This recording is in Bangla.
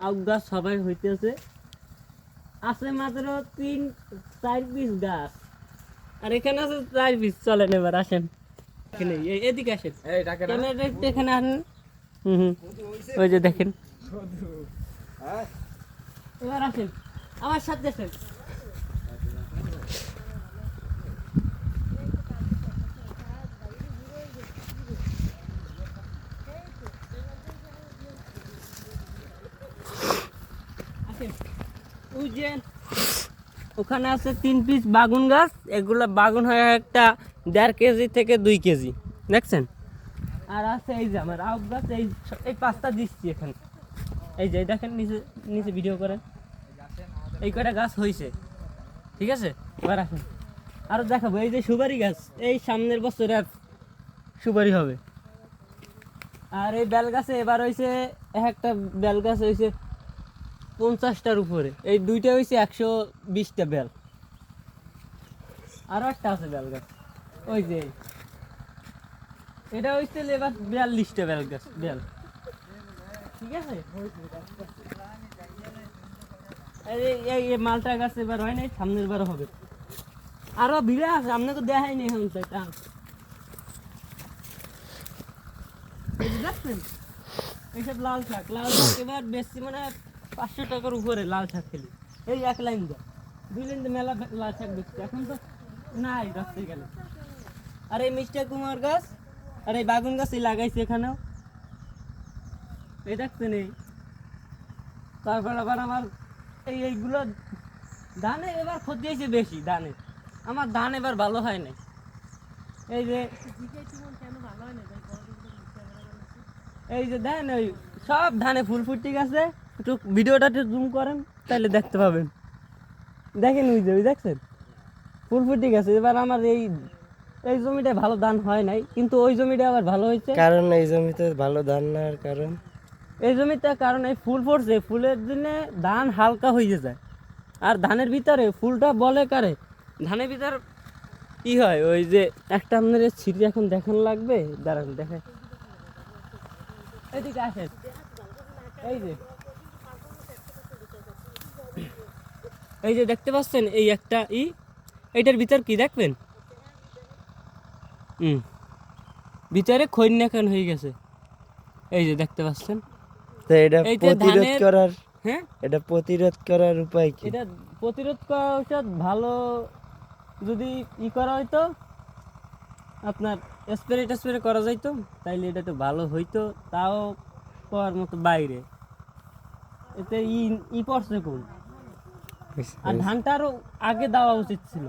আউশ গাছ সবাই হইতেছে, আছে মাত্র 3-4 পিস গাছ, আর এখানে আছে 4 পিস। চলেন এবার আসেন, এখানে এদিকে আসেন, ক্যামেরা এখানে আসেন। ওই যে দেখেন, এবার আসেন আমার সাথে আসেন। ওখানে আছে 3 পিস বাগুন গাছ, এগুলো বাগুন হয় একটা 1.5 কেজি থেকে 2 কেজি, দেখছেন। আর আছে এই যে আমার আউশ গাছ, এই 5টা দিচ্ছি এখানে। এই যে দেখেন নিচে নিচে ভিডিও করেন, এই কয়টা গাছ হয়েছে, ঠিক আছে। এবার আসেন আরো দেখাবো, এই যে সুপারি গাছ, এই সামনের বছরে আর সুপারি হবে। আর এই বেল গাছে এবার হয়েছে, একটা বেল গাছ হয়েছে 50টার উপরে, এই দুইটা হয়েছে 120টা বেল। আরো একটা আছে বেল গাছ, ওই যে এটা হয়েছে এবার 42টা বেল গাছ, বেল, ঠিক আছে। এই মালটা গাছ এবার হয় নাই, সামনের বার হবে। আরো ভিড়ে আছে, আপনাকে দেখায়নি এখন সেটা। দেখছেন এইসব লাল শাক, এবার বেশি মানে 500 টাকার উপরে লাল শাক খেলি। এই 1 লাইন দেয়, 2 লাইন দিয়ে মেলা লাল শাক বেচছে, এখন তো নাই রাস্তায় গেলে। আর এই মিষ্টি কুমার গাছ আর এই বাগুন গাছ লাগাইছে এখানেও, এই দেখছেন। এই তারপর আবার আমার এইগুলো ধানে এবার ক্ষতি হয়েছে বেশি, ধানে আমার ধান এবার ভালো হয় নাই। এই যে দেন ওই সব ধানে ফুল ফুটে গেছে, একটু ভিডিওটা একটু জুম করেন তাহলে দেখতে পাবেন। দেখেন ওই যে, ওই দেখছেন ফুল ফুটে গেছে। এবার আমার এই জমিটা ভালো ধান হয় নাই, কিন্তু ওই জমিটা আবার ভালো হয়েছে। কারণ এই জমিতে ভালো ধান না হওয়ার কারণ, এই জমিতে কারণ এই ফুল পড়ছে, ফুলের জন্য ধান হালকা হয়ে যায়। আর ধানের ভিতরে ফুলটা বলে কারে, ধানের ভিতর কি হয়, ওই যে একটা আপনার ছিটি এখন দেখানো লাগবে, দাঁড়ান দেখে, এদিকে আসেন। এই যে দেখতে পাচ্ছেন, এই একটা এইটার ভিতর কি দেখবেন, ভিতরে খৈন্যাখান হয়ে গেছে, এই যে দেখতে পাচ্ছেন। তো এটা প্রতিরোধ করার, হ্যাঁ এটা প্রতিরোধ করার উপায় কি? এটা প্রতিরোধ করা ঔষধ ভালো যদি করা হয়তো, আপনার স্প্রে করা যাইতো, তাইলে এটা তো ভালো হইতো। তাও করার মতো বাইরে, এতে পড়ছে কোন। আর ধানটা আরো আগে দেওয়া উচিত ছিল।